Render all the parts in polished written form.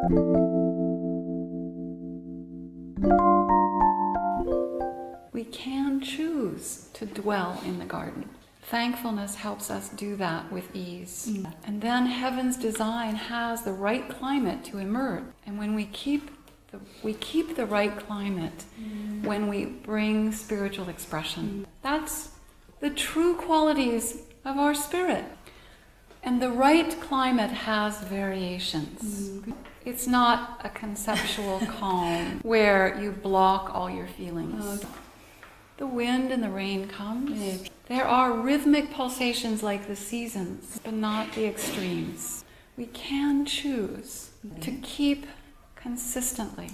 We can choose to dwell in the garden. Thankfulness helps us do that with ease. And then heaven's design has the right climate to emerge. And when we keep the right climate when we bring spiritual expression. That's the true qualities of our spirit. And the right climate has variations. It's not a conceptual calm where you block all your feelings. The wind and the rain comes. There are rhythmic pulsations like the seasons, but not the extremes. We can choose to keep consistently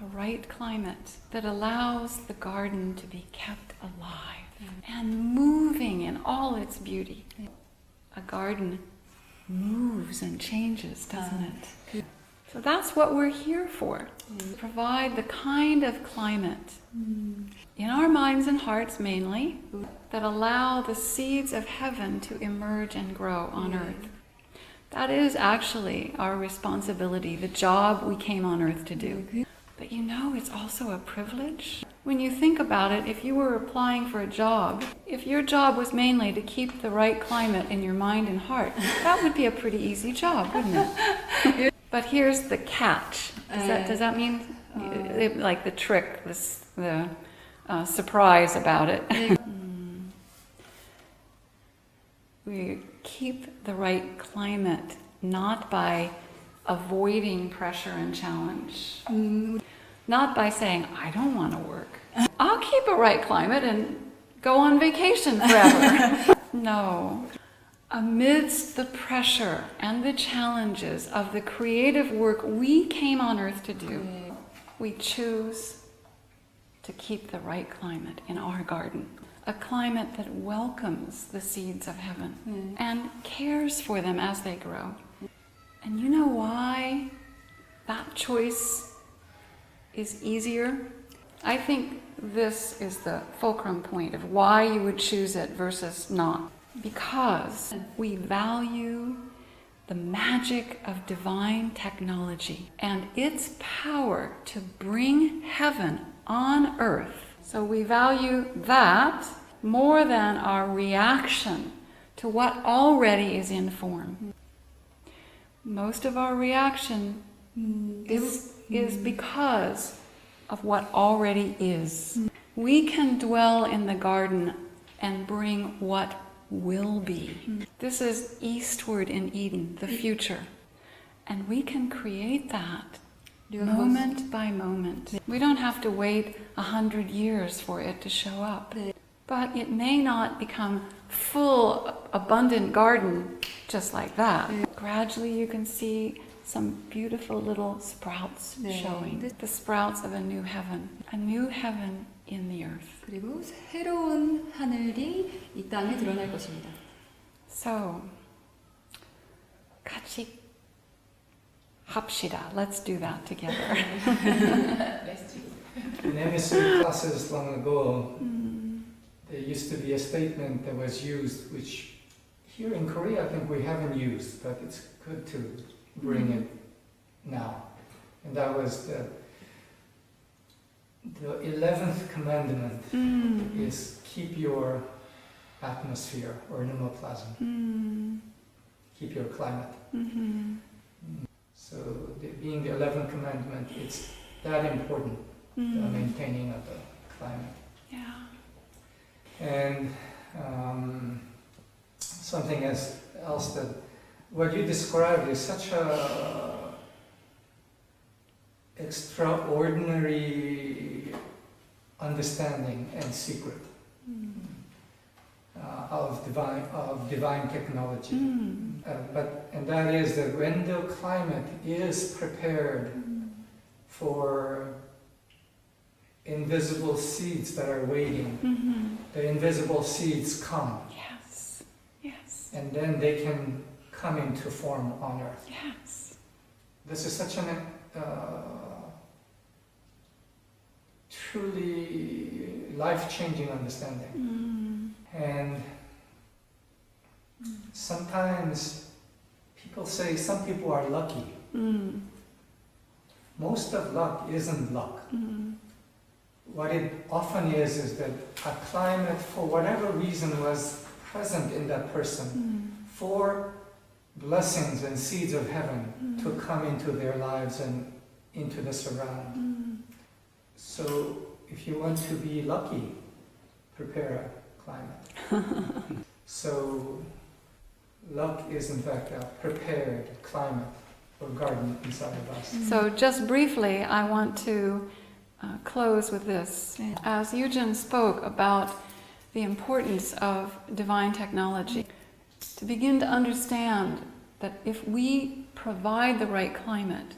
a right climate that allows the garden to be kept alive and moving in all its beauty. A garden moves and changes, doesn't it? So that's what we're here for. Provide the kind of climate in our minds and hearts mainly that allow the seeds of heaven to emerge and grow on earth. That is actually our responsibility, the job we came on earth to do. But you know, it's also a privilege. When you think about it, if you were applying for a job, if your job was mainly to keep the right climate in your mind and heart, that would be a pretty easy job, wouldn't it? But here's the catch. Does that mean, like the trick, the surprise about it? We keep the right climate not by avoiding pressure and challenge, not by saying, I don't want to work. I'll keep a right climate and go on vacation forever. No. Amidst the pressure and the challenges of the creative work we came on earth to do, we choose to keep the right climate in our garden. A climate that welcomes the seeds of heaven and cares for them as they grow. And you know why that choice is easier? I think this is the fulcrum point of why you would choose it versus not. Because we value the magic of divine technology and its power to bring heaven on earth. So we value that more than our reaction to what already is in form. Most of our reaction is because of what already is. We can dwell in the garden and bring what will be. This is eastward in Eden, the future. And we can create that moment by moment. We don't have to wait 100 years for it to show up. But it may not become full, abundant garden just like that. Gradually you can see some beautiful little sprouts showing. The sprouts of a new heaven in the earth. 그리고 새로운 하늘이 이 땅에 드러날 것입니다. So, 같이 합시다. Let's do that together. In MSc classes long ago, there used to be a statement that was used, which here in Korea I think we haven't used, but it's good to bring it now. And that was the 11th commandment is keep your atmosphere or pneumoplasm. Keep your climate. So being the 11th commandment, it's that important, the maintaining of the climate. Yeah. And something else that what you described is such a extraordinary understanding and secret of divine technology. And that is that when the climate is prepared for invisible seeds that are waiting, the invisible seeds come. Yes. Yes. And then they can come into form on earth. Yes. This is such an truly life-changing understanding. And sometimes people say some people are lucky. most of luck isn't luck. What it often is that a climate, for whatever reason, was present in that person for blessings and seeds of heaven to come into their lives and into the surround. So if you want to be lucky, prepare a climate. So luck is in fact a prepared climate or garden inside of us. So just briefly, I want to close with this. As Eugen spoke about the importance of divine technology, to begin to understand that if we provide the right climate,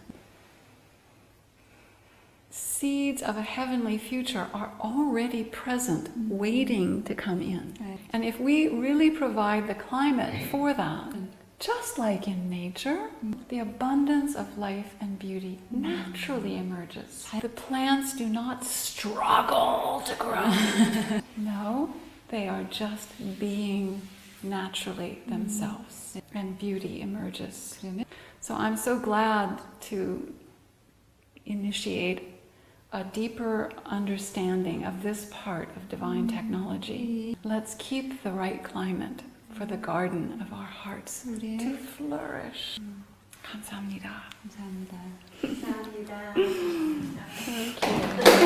seeds of a heavenly future are already present, waiting to come in. Right. And if we really provide the climate for that, just like in nature, the abundance of life and beauty naturally emerges. The plants do not struggle to grow. No, they are just being naturally themselves, and beauty emerges. So I'm so glad to initiate a deeper understanding of this part of divine technology. Let's keep the right climate for the garden of our hearts to flourish. 감사합니다. 감사합니다. 감사합니다. Thank you.